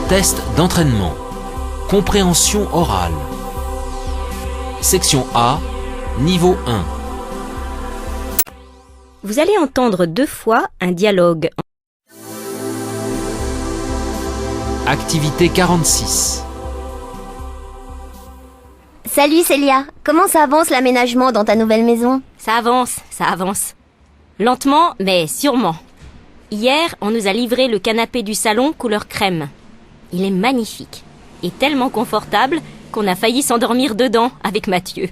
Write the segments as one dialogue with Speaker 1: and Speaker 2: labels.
Speaker 1: Test d'entraînement. Compréhension orale. Section A, niveau 1.
Speaker 2: Vous allez entendre 2 fois un dialogue.
Speaker 1: Activité 46.
Speaker 3: Salut Célia, comment ça avance l'aménagement dans ta nouvelle maison?
Speaker 2: Ça avance. Lentement, mais sûrement. Hier, on nous a livré le canapé du salon couleur crème. Il est magnifique et tellement confortable qu'on a failli s'endormir dedans avec Mathieu.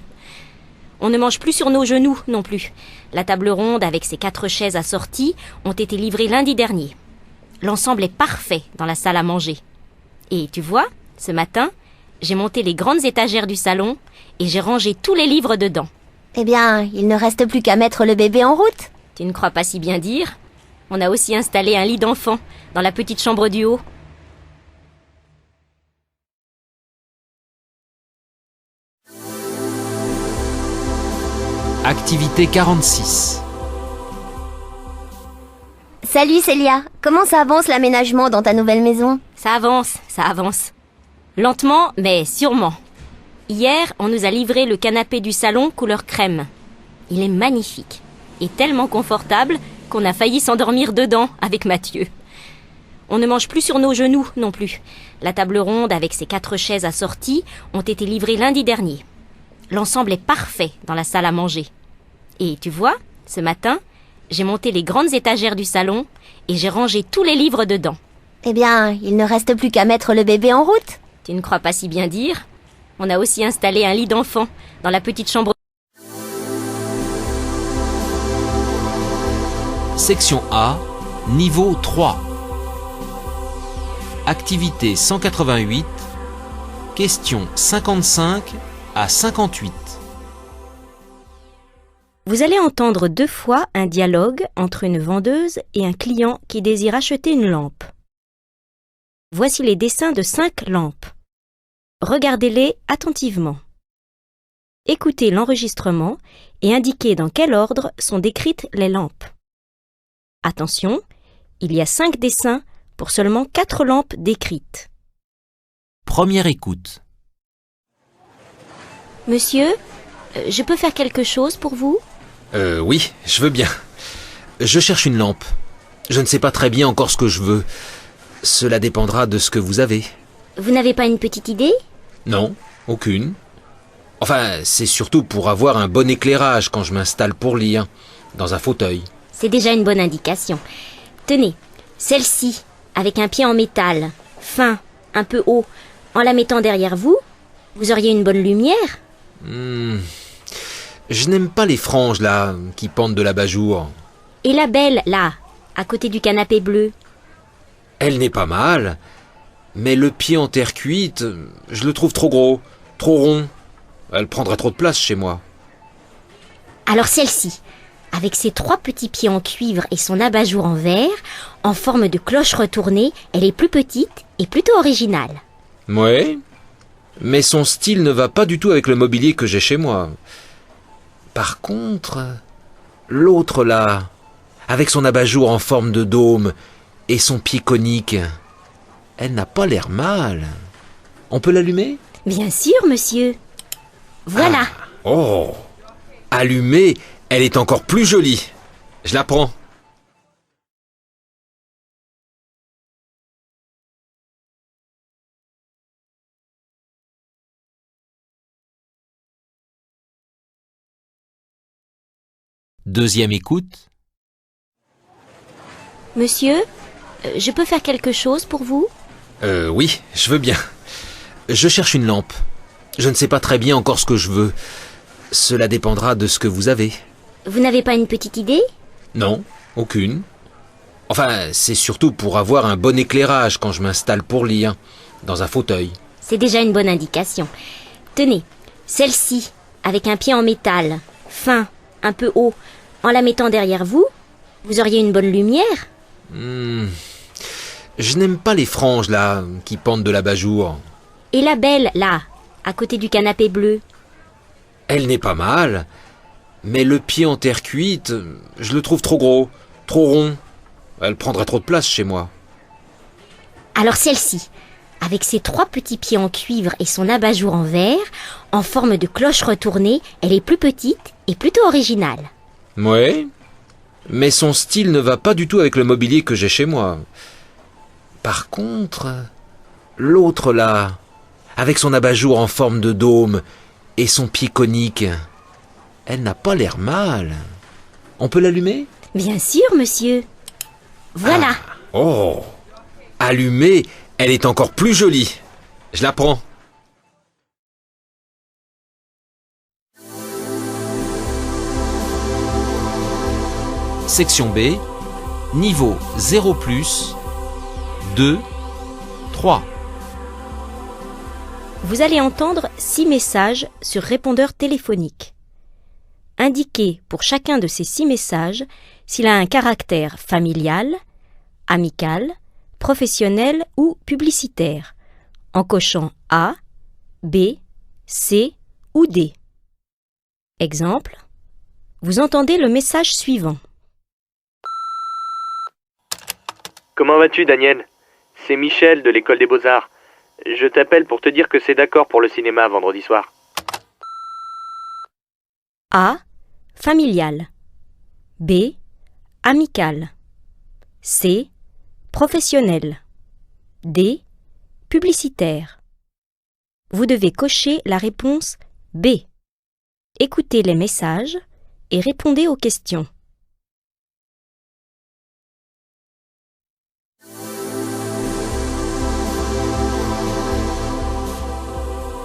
Speaker 2: On ne mange plus sur nos genoux non plus. La table ronde avec ses 4 chaises assorties ont été livrées lundi dernier. L'ensemble est parfait dans la salle à manger. Et tu vois, ce matin, j'ai monté les grandes étagères du salon et j'ai rangé tous les livres dedans.
Speaker 3: Eh bien, il ne reste plus qu'à mettre le bébé en route.
Speaker 2: Tu ne crois pas si bien dire? On a aussi installé un lit d'enfant dans la petite chambre du haut.
Speaker 1: Activité 46.
Speaker 3: Salut Célia, comment ça avance l'aménagement dans ta nouvelle maison?
Speaker 2: Ça avance. Lentement, mais sûrement. Hier, on nous a livré le canapé du salon couleur crème. Il est magnifique et tellement confortable qu'on a failli s'endormir dedans avec Mathieu. On ne mange plus sur nos genoux non plus. La table ronde avec ses 4 chaises assorties ont été livrées lundi dernier. L'ensemble est parfait dans la salle à manger. Et tu vois, ce matin, j'ai monté les grandes étagères du salon et j'ai rangé tous les livres dedans.
Speaker 3: Eh bien, il ne reste plus qu'à mettre le bébé en route.
Speaker 2: Tu ne crois pas si bien dire? On a aussi installé un lit d'enfant dans la petite chambre.
Speaker 1: Section A, niveau 3. Activité 188. Questions 55 à 58.
Speaker 2: Vous allez entendre 2 fois un dialogue entre une vendeuse et un client qui désire acheter une lampe. Voici les dessins de 5 lampes. Regardez-les attentivement. Écoutez l'enregistrement et indiquez dans quel ordre sont décrites les lampes. Attention, il y a 5 dessins pour seulement 4 lampes décrites.
Speaker 1: Première écoute.
Speaker 2: Monsieur, je peux faire quelque chose pour vous?
Speaker 4: Oui, je veux bien. Je cherche une lampe. Je ne sais pas très bien encore ce que je veux. Cela dépendra de ce que vous avez.
Speaker 2: Vous n'avez pas une petite idée?
Speaker 4: Non, aucune. Enfin, c'est surtout pour avoir un bon éclairage quand je m'installe pour lire, dans un fauteuil.
Speaker 2: C'est déjà une bonne indication. Tenez, celle-ci, avec un pied en métal, fin, un peu haut, en la mettant derrière vous, vous auriez une bonne lumière?
Speaker 4: Je n'aime pas les franges, là, qui pendent de l'abat-jour.
Speaker 2: Et la belle, là, à côté du canapé bleu?
Speaker 4: Elle n'est pas mal, mais le pied en terre cuite, je le trouve trop gros, trop rond. Elle prendrait trop de place chez moi.
Speaker 2: Alors celle-ci, avec ses 3 petits pieds en cuivre et son abat-jour en verre, en forme de cloche retournée, elle est plus petite et plutôt originale.
Speaker 4: Ouais, mais son style ne va pas du tout avec le mobilier que j'ai chez moi. Par contre, l'autre là, avec son abat-jour en forme de dôme et son pied conique, elle n'a pas l'air mal. On peut l'allumer?
Speaker 2: Bien sûr, monsieur. Voilà.
Speaker 4: Oh, allumée, elle est encore plus jolie. Je la prends.
Speaker 1: Deuxième écoute.
Speaker 2: Monsieur, je peux faire quelque chose pour vous?
Speaker 4: Oui, je veux bien. Je cherche une lampe. Je ne sais pas très bien encore ce que je veux. Cela dépendra de ce que vous avez.
Speaker 2: Vous n'avez pas une petite idée?
Speaker 4: Non, aucune. Enfin, c'est surtout pour avoir un bon éclairage quand je m'installe pour lire, dans un fauteuil.
Speaker 2: C'est déjà une bonne indication. Tenez, celle-ci, avec un pied en métal, fin, un peu haut, en la mettant derrière vous, vous auriez une bonne lumière?
Speaker 4: Je n'aime pas les franges, là, qui pendent de l'abat-jour.
Speaker 2: Et la belle, là, à côté du canapé bleu?
Speaker 4: Elle n'est pas mal, mais le pied en terre cuite, je le trouve trop gros, trop rond. Elle prendrait trop de place chez moi.
Speaker 2: Alors celle-ci, Avec ses 3 petits pieds en cuivre et son abat-jour en verre, en forme de cloche retournée, elle est plus petite et plutôt originale.
Speaker 4: Ouais, mais son style ne va pas du tout avec le mobilier que j'ai chez moi. Par contre, l'autre là, avec son abat-jour en forme de dôme et son pied conique, elle n'a pas l'air mal. On peut l'allumer ?
Speaker 2: Bien sûr, monsieur. Voilà.
Speaker 4: Oh, allumée, elle est encore plus jolie. Je la prends.
Speaker 1: Section B, niveau 0+, 2, 3.
Speaker 2: Vous allez entendre 6 messages sur répondeur téléphonique. Indiquez pour chacun de ces 6 messages s'il a un caractère familial, amical, professionnel ou publicitaire, en cochant A, B, C ou D. Exemple, vous entendez le message suivant.
Speaker 5: Comment vas-tu, Daniel? C'est Michel de l'école des Beaux-Arts. Je t'appelle pour te dire que c'est d'accord pour le cinéma vendredi soir.
Speaker 2: A. Familial. B. Amical. C. Professionnel. D. Publicitaire. Vous devez cocher la réponse B. Écoutez les messages et répondez aux questions.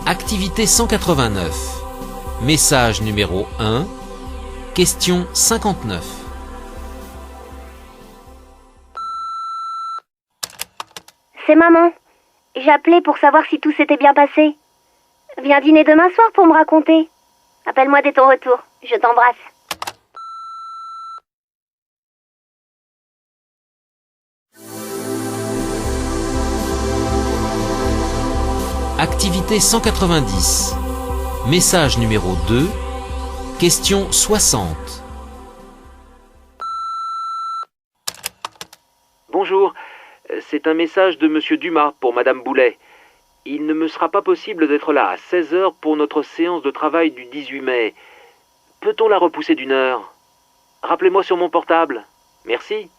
Speaker 1: Activité 189. Message numéro 1. Question 59.
Speaker 3: C'est maman. J'appelais pour savoir si tout s'était bien passé. Viens dîner demain soir pour me raconter. Appelle-moi dès ton retour. Je t'embrasse.
Speaker 1: Activité 190. Message numéro 2. Question 60.
Speaker 5: Bonjour, c'est un message de Monsieur Dumas pour Madame Boulet. Il ne me sera pas possible d'être là à 16h pour notre séance de travail du 18 mai. Peut-on la repousser d'1 heure? Rappelez-moi sur mon portable. Merci.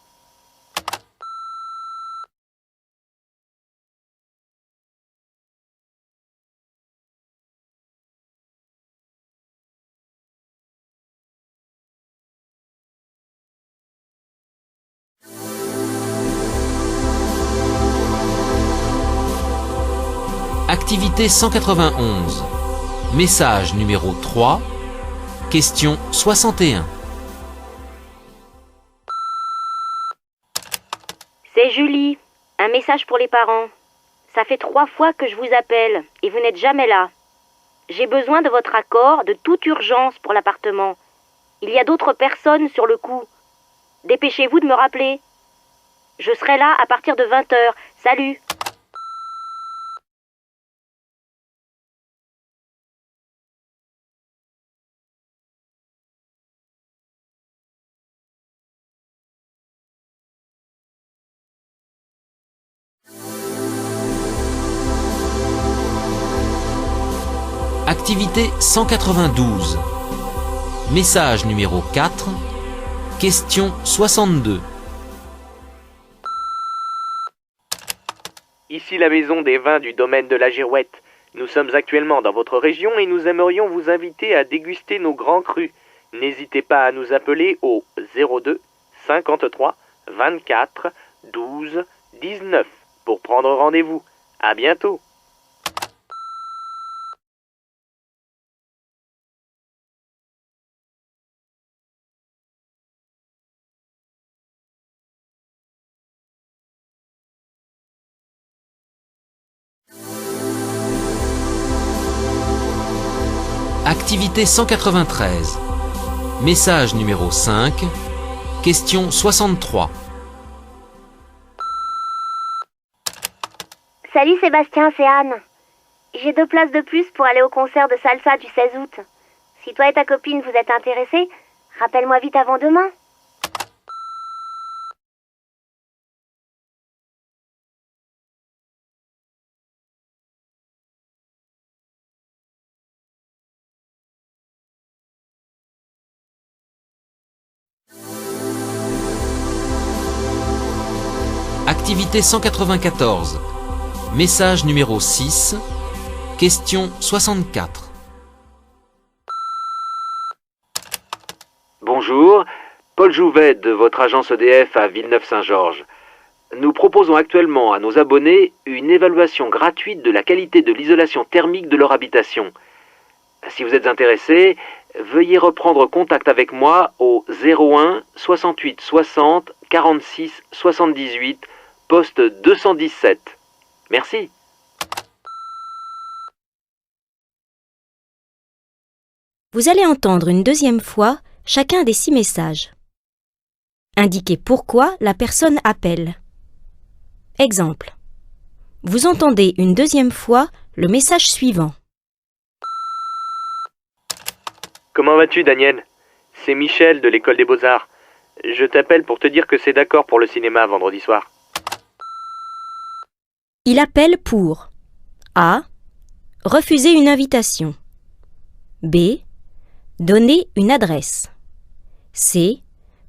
Speaker 1: Activité 191. Message numéro 3. Question 61.
Speaker 2: C'est Julie. Un message pour les parents. Ça fait 3 fois que je vous appelle et vous n'êtes jamais là. J'ai besoin de votre accord de toute urgence pour l'appartement. Il y a d'autres personnes sur le coup. Dépêchez-vous de me rappeler. Je serai là à partir de 20h. Salut!
Speaker 1: Activité 192. Message numéro 4. Question 62.
Speaker 5: Ici la maison des vins du domaine de la Girouette. Nous sommes actuellement dans votre région et nous aimerions vous inviter à déguster nos grands crus. N'hésitez pas à nous appeler au 02 53 24 12 19 pour prendre rendez-vous. À bientôt.
Speaker 1: Activité 193. Message numéro 5. Question 63.
Speaker 3: Salut Sébastien, c'est Anne. J'ai 2 places de plus pour aller au concert de salsa du 16 août. Si toi et ta copine vous êtes intéressés, rappelle-moi vite avant demain.
Speaker 1: Activité 194. Message numéro 6. Question 64.
Speaker 4: Bonjour, Paul Jouvet de votre agence EDF à Villeneuve-Saint-Georges. Nous proposons actuellement à nos abonnés une évaluation gratuite de la qualité de l'isolation thermique de leur habitation. Si vous êtes intéressé, veuillez reprendre contact avec moi au 01 68 60 46 78, poste 217. Merci.
Speaker 2: Vous allez entendre une deuxième fois chacun des 6 messages. Indiquez pourquoi la personne appelle. Exemple. Vous entendez une deuxième fois le message suivant.
Speaker 5: Comment vas-tu, Daniel? C'est Michel de l'école des Beaux-Arts. Je t'appelle pour te dire que c'est d'accord pour le cinéma vendredi soir.
Speaker 2: Il appelle pour A. Refuser une invitation. B. Donner une adresse. C.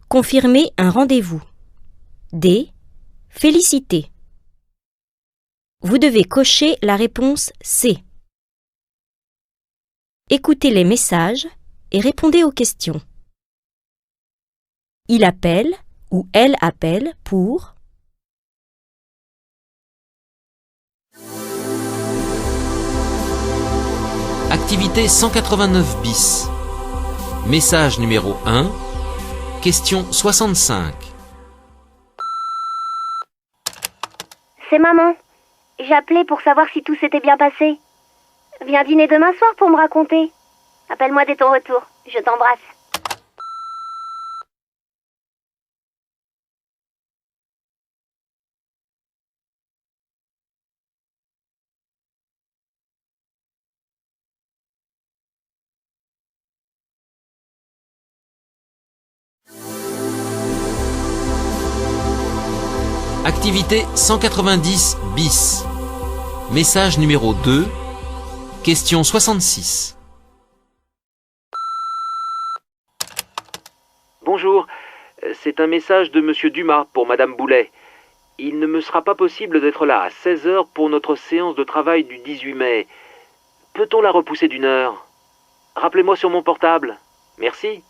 Speaker 2: Confirmer un rendez-vous. D. Féliciter. Vous devez cocher la réponse C. Écoutez les messages et répondez aux questions. Il appelle ou elle appelle pour
Speaker 1: Activité 189 bis. Message numéro 1. Question 65.
Speaker 3: C'est maman. J'appelais pour savoir si tout s'était bien passé. Viens dîner demain soir pour me raconter. Appelle-moi dès ton retour. Je t'embrasse.
Speaker 1: Activité 190 bis. Message numéro 2. Question 66.
Speaker 4: Bonjour, c'est un message de Monsieur Dumas pour Madame Boulet. Il ne me sera pas possible d'être là à 16 h pour notre séance de travail du 18 mai. Peut-on la repousser d'1 heure? Rappelez-moi sur mon portable. Merci.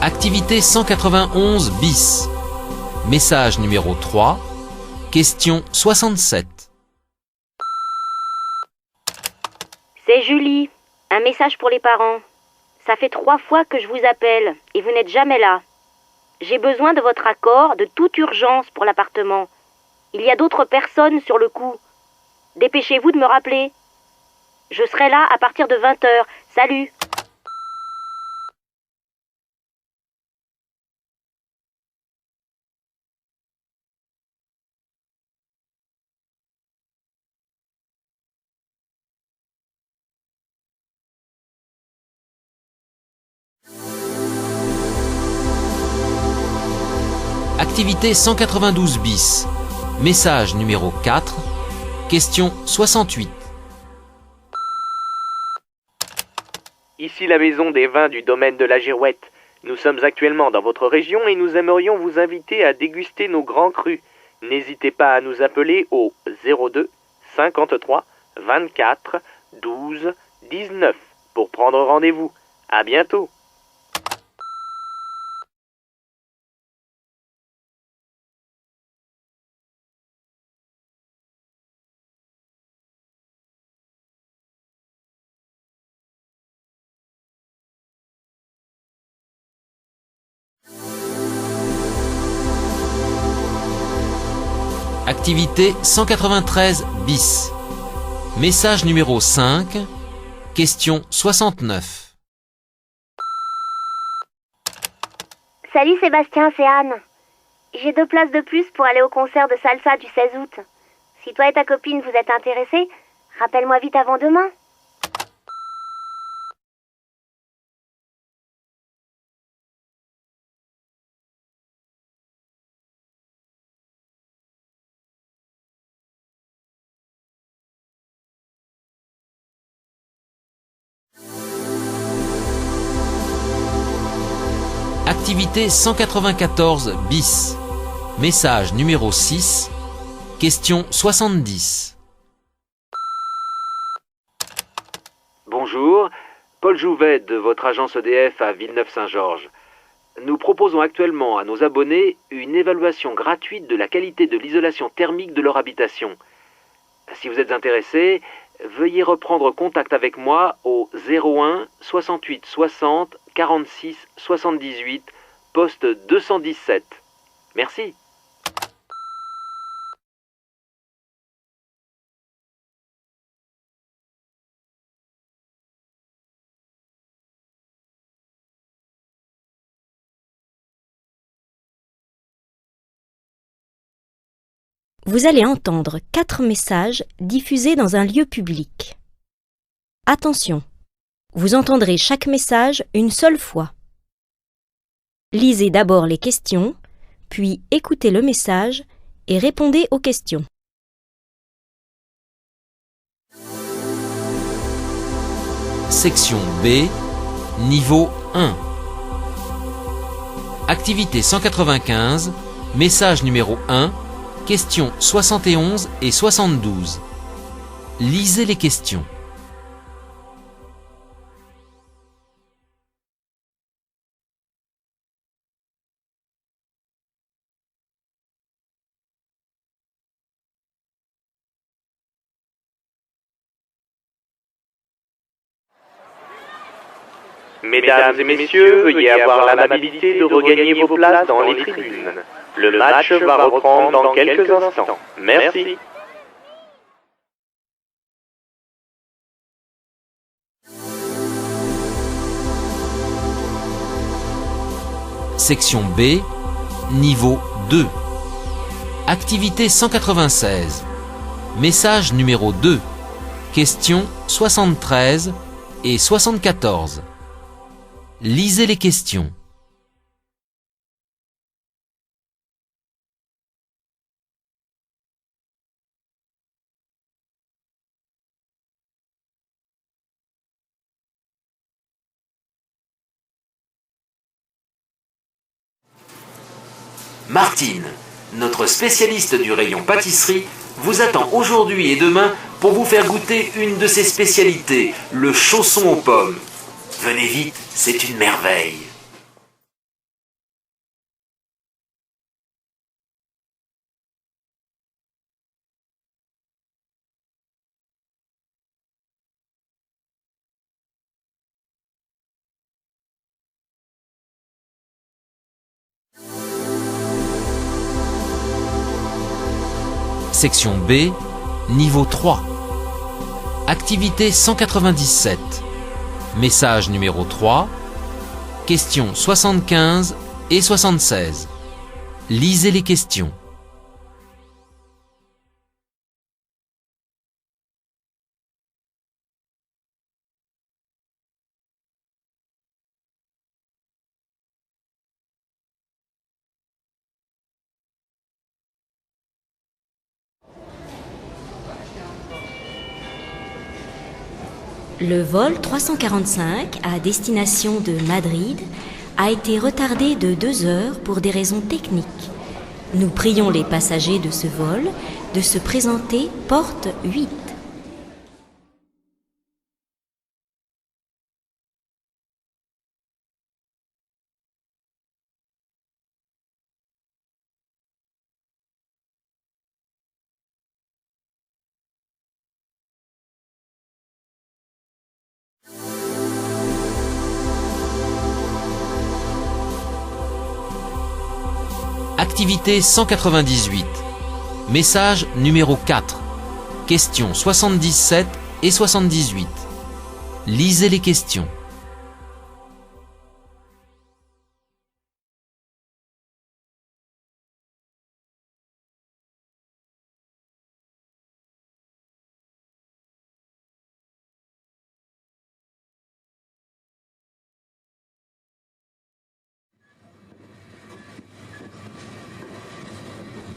Speaker 1: Activité 191 bis. Message numéro 3. Question 67.
Speaker 2: C'est Julie. Un message pour les parents. Ça fait 3 fois que je vous appelle et vous n'êtes jamais là. J'ai besoin de votre accord de toute urgence pour l'appartement. Il y a d'autres personnes sur le coup. Dépêchez-vous de me rappeler. Je serai là à partir de 20 h. Salut!
Speaker 1: Activité 192 bis. Message numéro 4. Question 68.
Speaker 5: Ici la maison des vins du domaine de la Girouette. Nous sommes actuellement dans votre région et nous aimerions vous inviter à déguster nos grands crus. N'hésitez pas à nous appeler au 02 53 24 12 19 pour prendre rendez-vous. À bientôt.
Speaker 1: Activité 193 bis. Message numéro 5. Question 69.
Speaker 3: Salut Sébastien, c'est Anne. J'ai 2 places de plus pour aller au concert de salsa du 16 août. Si toi et ta copine vous êtes intéressés, rappelle-moi vite avant demain.
Speaker 1: Activité 194 bis. Message numéro 6. Question 70.
Speaker 4: Bonjour, Paul Jouvet de votre agence EDF à Villeneuve-Saint-Georges. Nous proposons actuellement à nos abonnés une évaluation gratuite de la qualité de l'isolation thermique de leur habitation. Si vous êtes intéressé, veuillez reprendre contact avec moi au 01 68 60 46 78, poste 217. Merci.
Speaker 2: Vous allez entendre 4 messages diffusés dans un lieu public. Attention, vous entendrez chaque message une seule fois. Lisez d'abord les questions, puis écoutez le message et répondez aux questions.
Speaker 1: Section B, niveau 1. Activité 195, message numéro 1, questions 71 et 72. Lisez les questions.
Speaker 5: Mesdames et messieurs, veuillez avoir l'amabilité de regagner vos places dans les tribunes. Le match va reprendre dans quelques instants. Merci.
Speaker 1: Section B, niveau 2. Activité 196. Message numéro 2. Questions 73 et 74. Lisez les questions. Martine, notre spécialiste du rayon pâtisserie, vous attend aujourd'hui et demain pour vous faire goûter une de ses spécialités, le chausson aux pommes. Venez vite, c'est une merveille. Section B, niveau 3. Activité 197. Message numéro 3. Questions 75 et 76. Lisez les questions.
Speaker 2: Le vol 345 à destination de Madrid a été retardé de 2 heures pour des raisons techniques. Nous prions les passagers de ce vol de se présenter porte 8.
Speaker 1: Activité 198. Message numéro 4. Questions 77 et 78. Lisez les questions.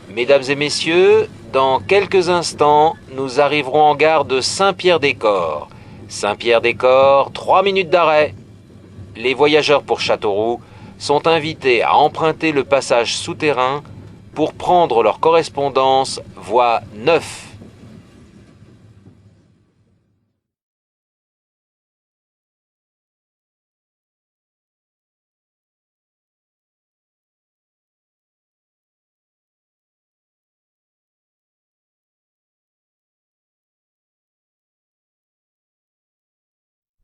Speaker 1: Mesdames et messieurs, dans quelques instants, nous arriverons en gare de Saint-Pierre-des-Corps. Saint-Pierre-des-Corps, 3 minutes d'arrêt. Les voyageurs pour Châteauroux,
Speaker 4: sont invités à emprunter le passage souterrain pour prendre leur correspondance voie 9.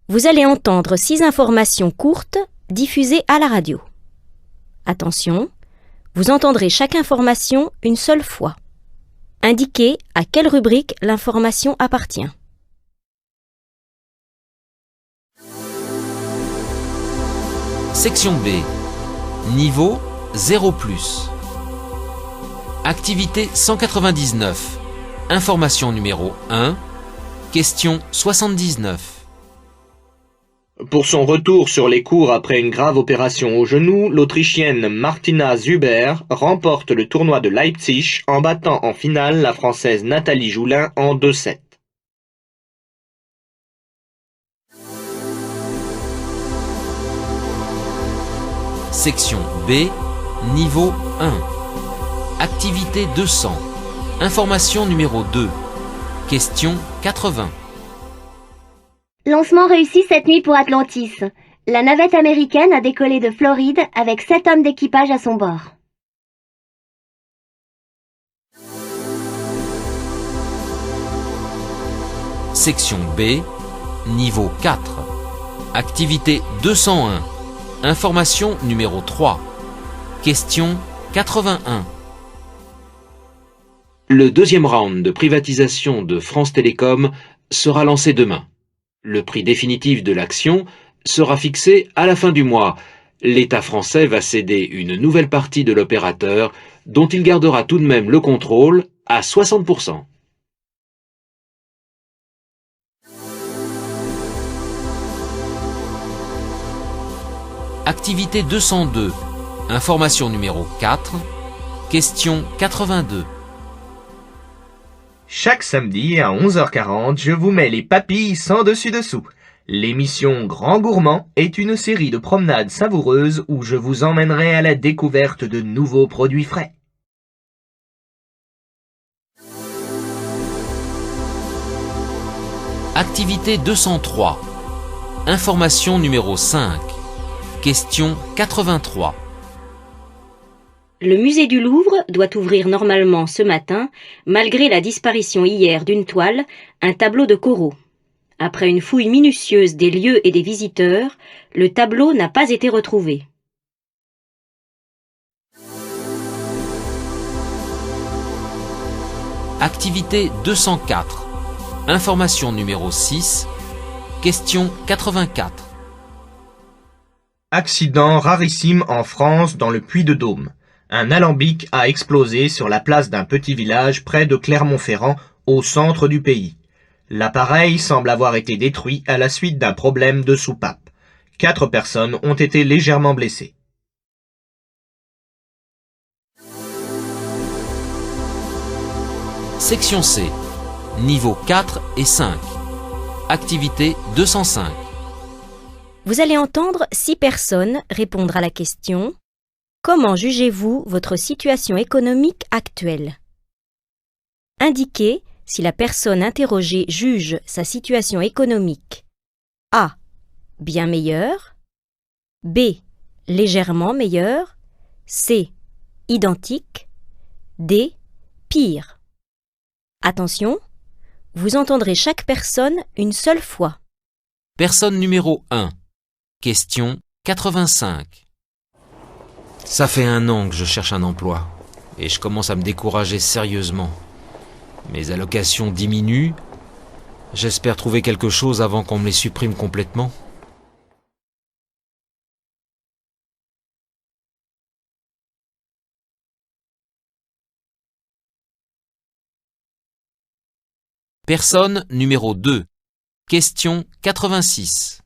Speaker 2: Vous allez entendre 6 informations courtes diffusées à la radio. Attention, vous entendrez chaque information une seule fois. Indiquez à quelle rubrique l'information appartient.
Speaker 4: Section B. Niveau 0+. Activité 199. Information numéro 1. Question 79.
Speaker 5: Pour son retour sur les cours après une grave opération au genou, l'Autrichienne Martina Zuber remporte le tournoi de Leipzig en battant en finale la Française Nathalie Joulin en 2-7.
Speaker 4: Section B. Niveau 1. Activité 200. Information numéro 2. Question 80.
Speaker 3: Lancement réussi cette nuit pour Atlantis. La navette américaine a décollé de Floride avec 7 hommes d'équipage à son bord.
Speaker 4: Section B. Niveau 4. Activité 201. Information numéro 3. Question 81. Le deuxième round de privatisation de France Télécom sera lancé demain. Le prix définitif de l'action sera fixé à la fin du mois. L'État français va céder une nouvelle partie de l'opérateur dont il gardera tout de même le contrôle à 60%. Activité 202. Information numéro 4. Question 82.
Speaker 5: Chaque samedi à 11h40, je vous mets les papilles sans dessus-dessous. L'émission Grand Gourmand est une série de promenades savoureuses où je vous emmènerai à la découverte de nouveaux produits frais.
Speaker 4: Activité 203. Information numéro 5. Question 83.
Speaker 2: Le musée du Louvre doit ouvrir normalement ce matin, malgré la disparition hier d'une toile, un tableau de Corot. Après une fouille minutieuse des lieux et des visiteurs, le tableau n'a pas été retrouvé.
Speaker 4: Activité 204. Information numéro 6. Question 84.
Speaker 5: Accident rarissime en France dans le Puy-de-Dôme. Un alambic a explosé sur la place d'un petit village près de Clermont-Ferrand, au centre du pays. L'appareil semble avoir été détruit à la suite d'un problème de soupape. 4 personnes ont été légèrement blessées.
Speaker 4: Section C. Niveau 4 et 5. Activité 205.
Speaker 2: Vous allez entendre 6 personnes répondre à la question « Comment jugez-vous votre situation économique actuelle ?» Indiquez si la personne interrogée juge sa situation économique A. Bien meilleure, B. Légèrement meilleure, C. Identique, D. Pire. Attention, vous entendrez chaque personne une seule fois.
Speaker 4: Personne numéro 1. Question 85. Ça fait 1 an que je cherche un emploi et je commence à me décourager sérieusement. Mes allocations diminuent. J'espère trouver quelque chose avant qu'on me les supprime complètement. Personne numéro 2. Question 86.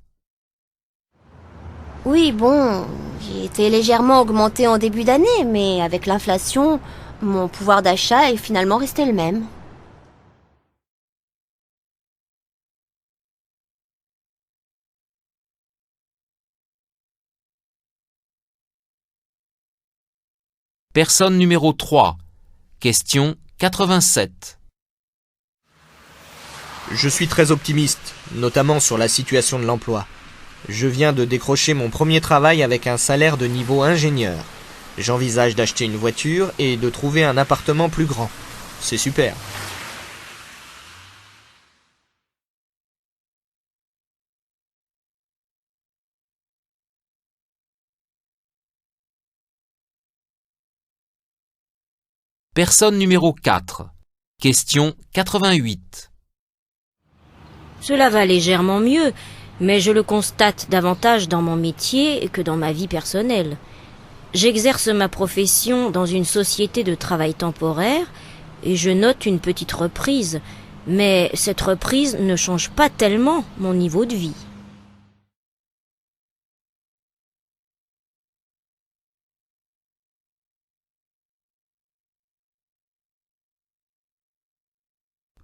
Speaker 3: Oui, bon, j'ai été légèrement augmentée en début d'année, mais avec l'inflation, mon pouvoir d'achat est finalement resté le même.
Speaker 4: Personne numéro 3. Question 87.
Speaker 6: Je suis très optimiste, notamment sur la situation de l'emploi. Je viens de décrocher mon premier travail avec un salaire de niveau ingénieur. J'envisage d'acheter une voiture et de trouver un appartement plus grand. C'est super.
Speaker 4: Personne numéro 4. Question 88.
Speaker 2: Cela va légèrement mieux, mais je le constate davantage dans mon métier que dans ma vie personnelle. J'exerce ma profession dans une société de travail temporaire et je note une petite reprise, mais cette reprise ne change pas tellement mon niveau de vie.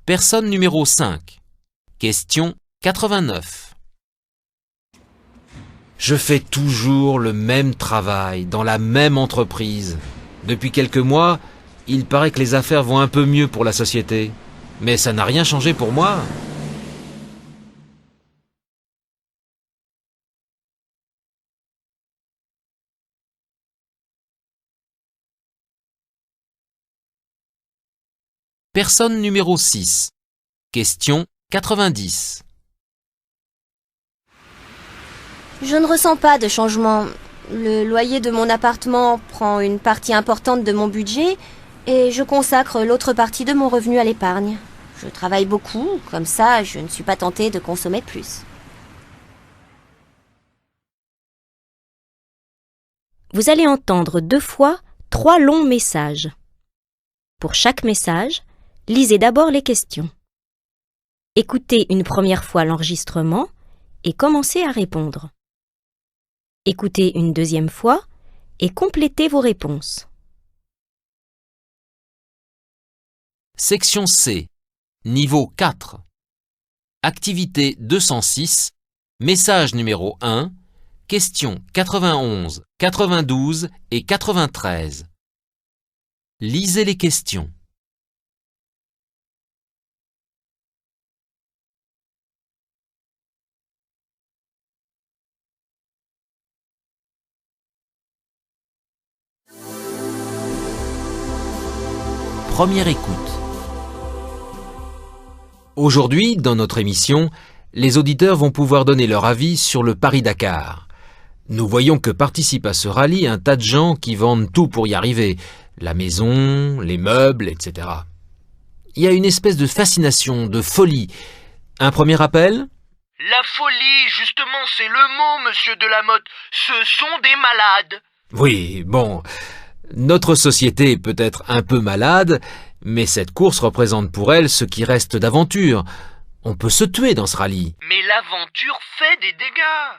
Speaker 4: Personne numéro 5. Question 89. Je fais toujours le même travail, dans la même entreprise. Depuis quelques mois, il paraît que les affaires vont un peu mieux pour la société. Mais ça n'a rien changé pour moi. Personne numéro 6. Question 90.
Speaker 7: Je ne ressens pas de changement. Le loyer de mon appartement prend une partie importante de mon budget et je consacre l'autre partie de mon revenu à l'épargne. Je travaille beaucoup, comme ça je ne suis pas tentée de consommer plus.
Speaker 2: Vous allez entendre 2 fois 3 longs messages. Pour chaque message, lisez d'abord les questions. Écoutez une première fois l'enregistrement et commencez à répondre. Écoutez une deuxième fois et complétez vos réponses.
Speaker 4: Section C. Niveau 4. Activité 206. Message numéro 1. Questions 91, 92 et 93. Lisez les questions. Première écoute. Aujourd'hui, dans notre émission, les auditeurs vont pouvoir donner leur avis sur le Paris-Dakar. Nous voyons que participent à ce rallye un tas de gens qui vendent tout pour y arriver. La maison, les meubles, etc. Il y a une espèce de fascination, de folie. Un premier appel ?
Speaker 5: La folie, justement, c'est le mot, monsieur Delamotte. Ce sont des malades.
Speaker 4: Oui, bon, notre société est peut-être un peu malade, mais cette course représente pour elle ce qui reste d'aventure. On peut se tuer dans ce rallye.
Speaker 5: Mais l'aventure fait des dégâts.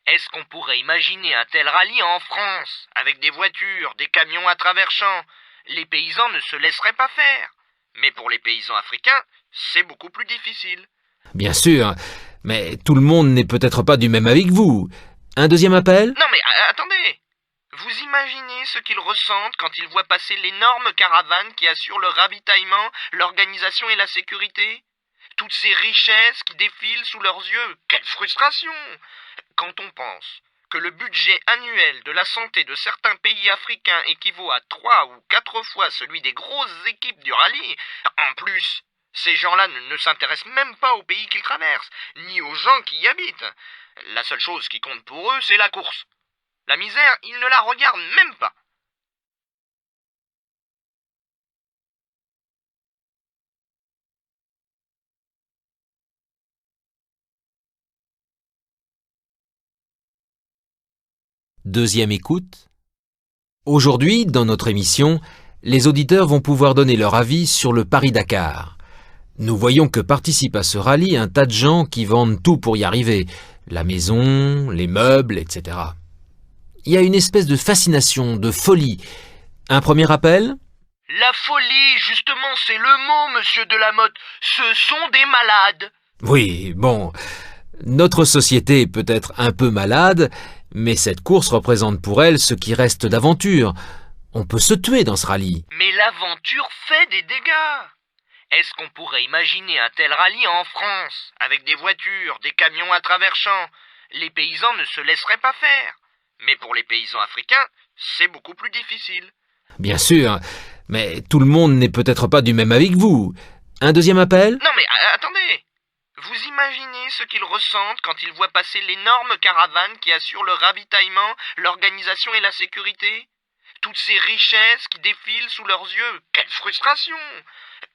Speaker 5: Est-ce qu'on pourrait imaginer un tel rallye en France, avec des voitures, des camions à travers champs? Les paysans ne se laisseraient pas faire. Mais pour les paysans africains, c'est beaucoup plus difficile.
Speaker 4: Bien sûr, mais tout le monde n'est peut-être pas du même avis que vous. Un deuxième appel ?
Speaker 5: Non mais attendez. Vous imaginez ce qu'ils ressentent quand ils voient passer l'énorme caravane qui assure le ravitaillement, l'organisation et la sécurité? Toutes ces richesses qui défilent sous leurs yeux, quelle frustration! Quand on pense que le budget annuel de la santé de certains pays africains équivaut à 3 ou 4 fois celui des grosses équipes du rallye, en plus, ces gens-là ne s'intéressent même pas au pays qu'ils traversent, ni aux gens qui y habitent. La seule chose qui compte pour eux, c'est la course. La misère, ils ne la regardent même pas.
Speaker 4: Deuxième écoute. Aujourd'hui, dans notre émission, les auditeurs vont pouvoir donner leur avis sur le Paris-Dakar. Nous voyons que participent à ce rallye un tas de gens qui vendent tout pour y arriver. La maison, les meubles, etc. Il y a une espèce de fascination, de folie. Un premier appel ?
Speaker 5: La folie, justement, c'est le mot, monsieur Delamotte. Ce sont des malades.
Speaker 4: Oui, bon, notre société est peut-être un peu malade, mais cette course représente pour elle ce qui reste d'aventure. On peut se tuer dans ce rallye.
Speaker 8: Mais l'aventure fait des dégâts. Est-ce qu'on pourrait imaginer un tel rallye en France, avec des voitures, des camions à travers champs? Les paysans ne se laisseraient pas faire. Mais pour les paysans africains, c'est beaucoup plus difficile.
Speaker 4: Bien sûr, mais tout le monde n'est peut-être pas du même avis que vous. Un deuxième appel?
Speaker 8: Non mais attendez. Vous imaginez ce qu'ils ressentent quand ils voient passer l'énorme caravane qui assure le ravitaillement, l'organisation et la sécurité? Toutes ces richesses qui défilent sous leurs yeux, quelle frustration!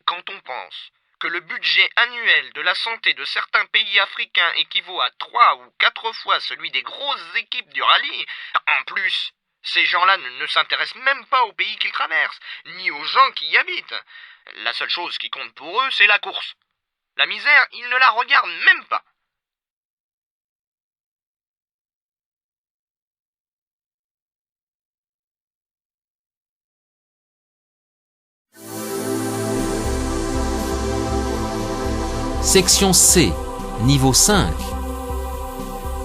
Speaker 8: Quand on pense que le budget annuel de la santé de certains pays africains équivaut à 3 ou 4 fois celui des grosses équipes du rallye, en plus, ces gens-là ne s'intéressent même pas au pays qu'ils traversent, ni aux gens qui y habitent. La seule chose qui compte pour eux, c'est la course. La misère, ils ne la regardent même pas.
Speaker 4: Section C, niveau 5.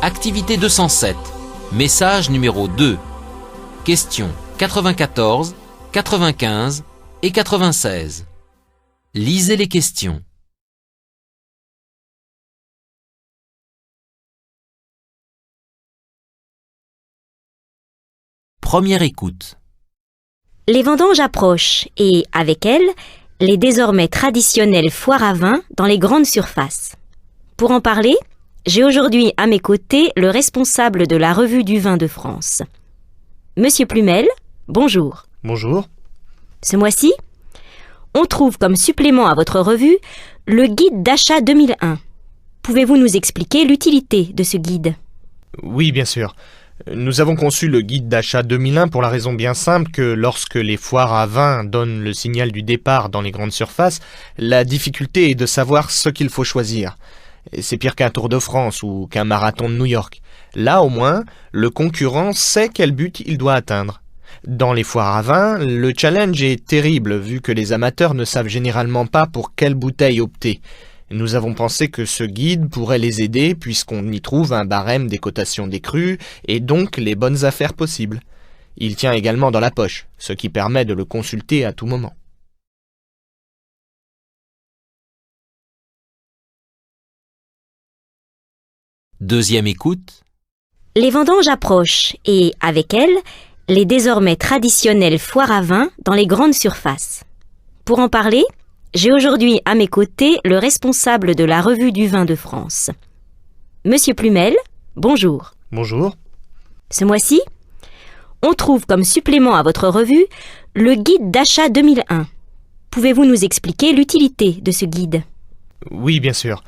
Speaker 4: Activité 207, message numéro 2. Questions 94, 95 et 96. Lisez les questions. Première écoute.
Speaker 2: Les vendanges approchent et, avec elles, les désormais traditionnelles foires à vin dans les grandes surfaces. Pour en parler, j'ai aujourd'hui à mes côtés le responsable de la Revue du vin de France. Monsieur Plumel, bonjour.
Speaker 6: Bonjour.
Speaker 2: Ce mois-ci, on trouve comme supplément à votre revue le guide d'achat 2001. Pouvez-vous nous expliquer l'utilité de ce guide?
Speaker 6: Oui, bien sûr. Nous avons conçu le guide d'achat 2001 pour la raison bien simple que lorsque les foires à vin donnent le signal du départ dans les grandes surfaces, la difficulté est de savoir ce qu'il faut choisir. C'est pire qu'un Tour de France ou qu'un marathon de New York. Là, au moins, le concurrent sait quel but il doit atteindre. Dans les foires à vin, le challenge est terrible vu que les amateurs ne savent généralement pas pour quelle bouteille opter. Nous avons pensé que ce guide pourrait les aider puisqu'on y trouve un barème des cotations des crus et donc les bonnes affaires possibles. Il tient également dans la poche, ce qui permet de le consulter à tout moment.
Speaker 4: Deuxième écoute.
Speaker 2: Les vendanges approchent et, avec elles, les désormais traditionnelles foires à vin dans les grandes surfaces. Pour en parler, j'ai aujourd'hui à mes côtés le responsable de la Revue du vin de France. Monsieur Plumel, bonjour.
Speaker 6: Bonjour.
Speaker 2: Ce mois-ci, on trouve comme supplément à votre revue le guide d'achat 2001. Pouvez-vous nous expliquer l'utilité de ce guide?
Speaker 6: Oui, bien sûr.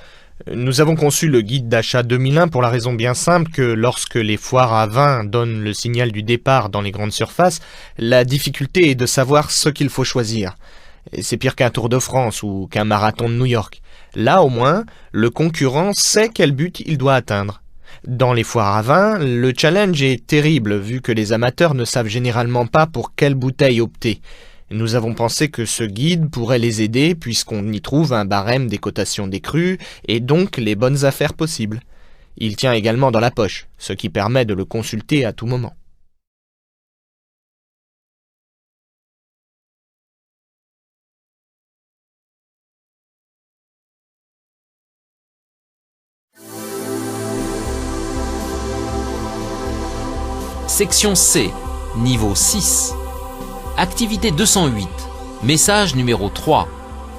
Speaker 6: Nous avons conçu le guide d'achat 2001 pour la raison bien simple que lorsque les foires à vin donnent le signal du départ dans les grandes surfaces, la difficulté est de savoir ce qu'il faut choisir. C'est pire qu'un Tour de France ou qu'un marathon de New York. Là, au moins, le concurrent sait quel but il doit atteindre. Dans les foires à vin, le challenge est terrible vu que les amateurs ne savent généralement pas pour quelle bouteille opter. Nous avons pensé que ce guide pourrait les aider puisqu'on y trouve un barème des cotations des crus et donc les bonnes affaires possibles. Il tient également dans la poche, ce qui permet de le consulter à tout moment.
Speaker 4: Section C, niveau 6. Activité 208, message numéro 3.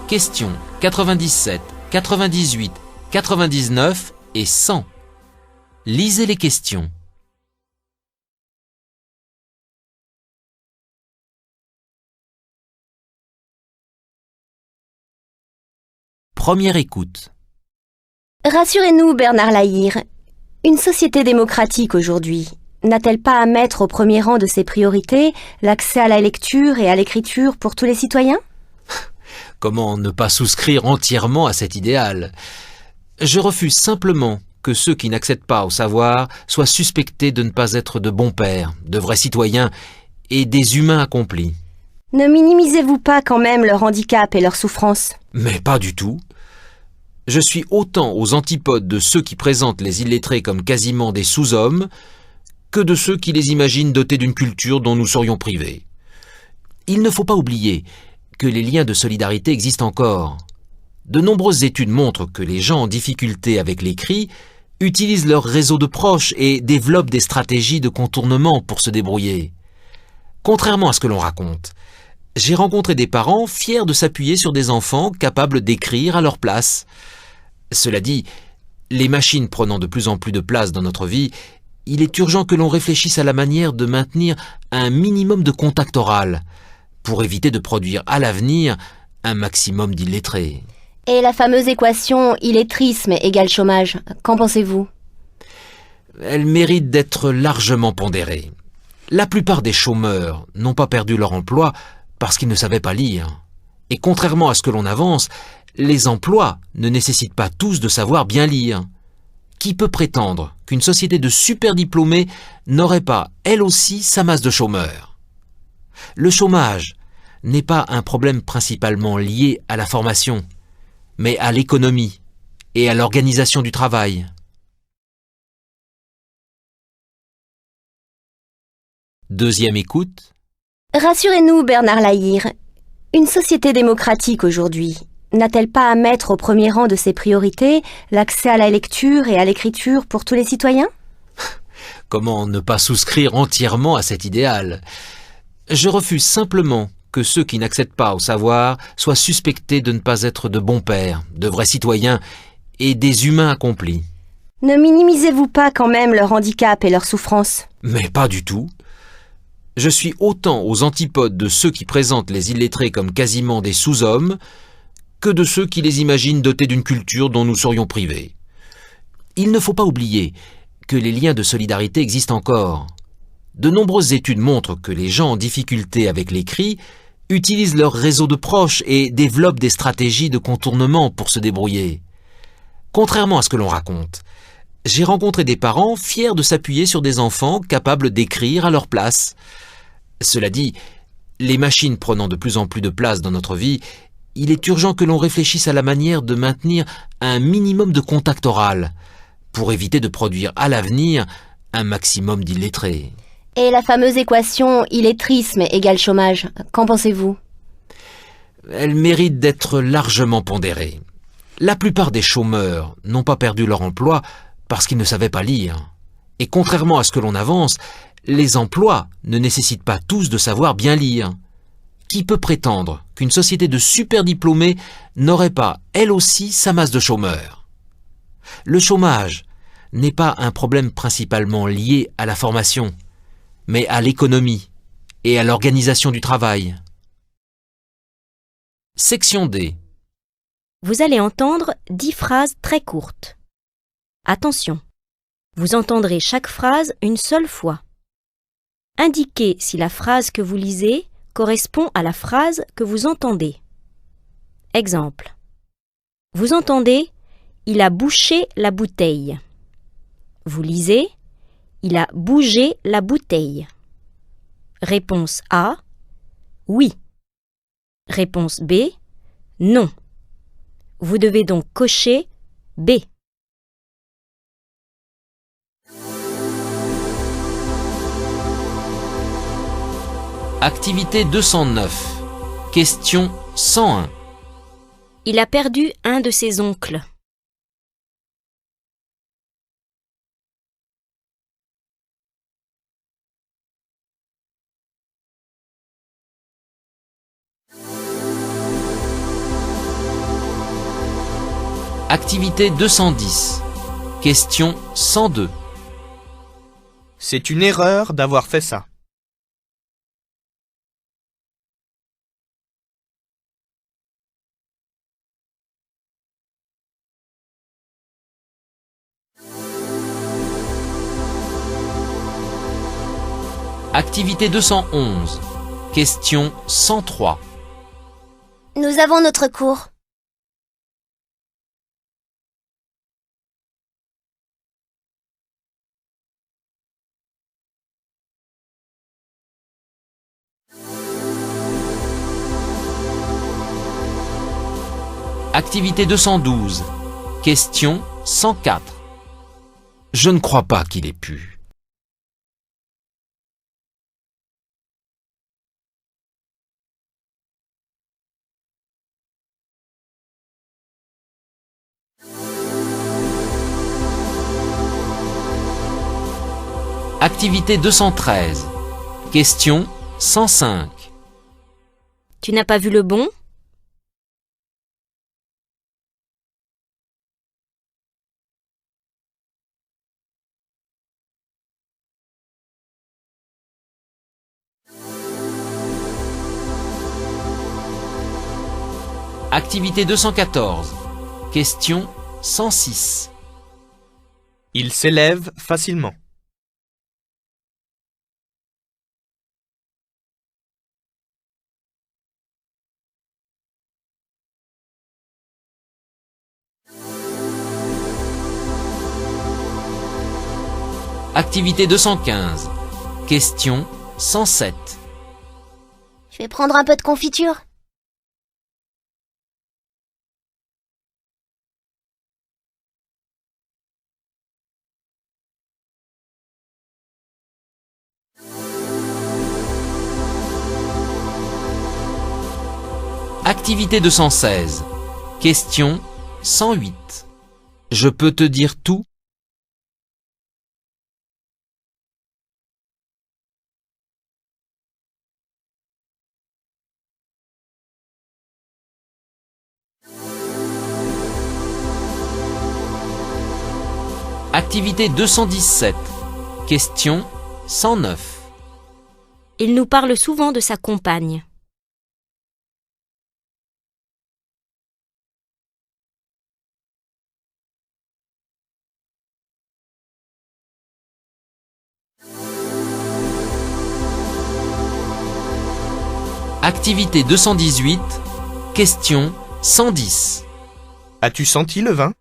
Speaker 4: Questions 97, 98, 99 et 100. Lisez les questions. Première écoute.
Speaker 7: Rassurez-nous, Bernard Lahire. Une société démocratique aujourd'hui n'a-t-elle pas à mettre au premier rang de ses priorités l'accès à la lecture et à l'écriture pour tous les citoyens?
Speaker 4: Comment ne pas souscrire entièrement à cet idéal? Je refuse simplement que ceux qui n'accèdent pas au savoir soient suspectés de ne pas être de bons pères, de vrais citoyens et des humains accomplis.
Speaker 7: Ne minimisez-vous pas quand même leur handicap et leur souffrance?
Speaker 4: Mais pas du tout. Je suis autant aux antipodes de ceux qui présentent les illettrés comme quasiment des sous-hommes que de ceux qui les imaginent dotés d'une culture dont nous serions privés. Il ne faut pas oublier que les liens de solidarité existent encore. De nombreuses études montrent que les gens en difficulté avec l'écrit utilisent leur réseau de proches et développent des stratégies de contournement pour se débrouiller. Contrairement à ce que l'on raconte, j'ai rencontré des parents fiers de s'appuyer sur des enfants capables d'écrire à leur place. Cela dit, les machines prenant de plus en plus de place dans notre vie, il est urgent que l'on réfléchisse à la manière de maintenir un minimum de contact oral pour éviter de produire à l'avenir un maximum d'illettrés.
Speaker 7: Et la fameuse équation illettrisme égale chômage, qu'en pensez-vous?
Speaker 4: Elle mérite d'être largement pondérée. La plupart des chômeurs n'ont pas perdu leur emploi parce qu'ils ne savaient pas lire. Et contrairement à ce que l'on avance, les emplois ne nécessitent pas tous de savoir bien lire. Qui peut prétendre qu'une société de super diplômés n'aurait pas, elle aussi, sa masse de chômeurs? Le chômage n'est pas un problème principalement lié à la formation, mais à l'économie et à l'organisation du travail. Deuxième écoute.
Speaker 7: Rassurez-nous, Bernard Lahire. Une société démocratique aujourd'hui n'a-t-elle pas à mettre au premier rang de ses priorités l'accès à la lecture et à l'écriture pour tous les citoyens?
Speaker 4: Comment ne pas souscrire entièrement à cet idéal? Je refuse simplement que ceux qui n'accèdent pas au savoir soient suspectés de ne pas être de bons pères, de vrais citoyens et des humains accomplis.
Speaker 7: Ne minimisez-vous pas quand même leur handicap et leur souffrance?
Speaker 4: Mais pas du tout. Je suis autant aux antipodes de ceux qui présentent les illettrés comme quasiment des sous-hommes que de ceux qui les imaginent dotés d'une culture dont nous serions privés. Il ne faut pas oublier que les liens de solidarité existent encore. De nombreuses études montrent que les gens en difficulté avec l'écrit utilisent leur réseau de proches et développent des stratégies de contournement pour se débrouiller. Contrairement à ce que l'on raconte, j'ai rencontré des parents fiers de s'appuyer sur des enfants capables d'écrire à leur place. Cela dit, les machines prenant de plus en plus de place dans notre vie, il est urgent que l'on réfléchisse à la manière de maintenir un minimum de contact oral pour éviter de produire à l'avenir un maximum d'illettrés.
Speaker 7: Et la fameuse équation illettrisme égale chômage, qu'en pensez-vous?
Speaker 4: Elle mérite d'être largement pondérée. La plupart des chômeurs n'ont pas perdu leur emploi parce qu'ils ne savaient pas lire. Et contrairement à ce que l'on avance, les emplois ne nécessitent pas tous de savoir bien lire. Qui peut prétendre qu'une société de super diplômés n'aurait pas, elle aussi, sa masse de chômeurs? Le chômage n'est pas un problème principalement lié à la formation, mais à l'économie et à l'organisation du travail. Section D.
Speaker 2: Vous allez entendre 10 phrases très courtes. Attention, vous entendrez chaque phrase une seule fois. Indiquez si la phrase que vous lisez correspond à la phrase que vous entendez. Exemple. Vous entendez « Il a bouché la bouteille ». Vous lisez « Il a bougé la bouteille ». Réponse A. Oui. Réponse B. Non. Vous devez donc cocher B.
Speaker 4: Activité 209. Question 101.
Speaker 2: Il a perdu un de ses oncles.
Speaker 4: Activité 210. Question 102.
Speaker 6: C'est une erreur d'avoir fait ça.
Speaker 4: Activité 211. Question 103.
Speaker 7: Nous avons notre cours.
Speaker 4: Activité 212. Question 104. Je ne crois pas qu'il ait pu. Activité 213. Question 105.
Speaker 2: Tu n'as pas vu le bon?
Speaker 4: Activité 214. Question 106.
Speaker 6: Il s'élève facilement.
Speaker 4: Activité 215. Question 107.
Speaker 3: Je vais prendre un peu de confiture.
Speaker 4: Activité 216. Question 108. Je peux te dire tout? Activité 217. Question 109.
Speaker 2: Il nous parle souvent de sa compagne.
Speaker 4: Activité 218. Question 110.
Speaker 6: As-tu senti le vin?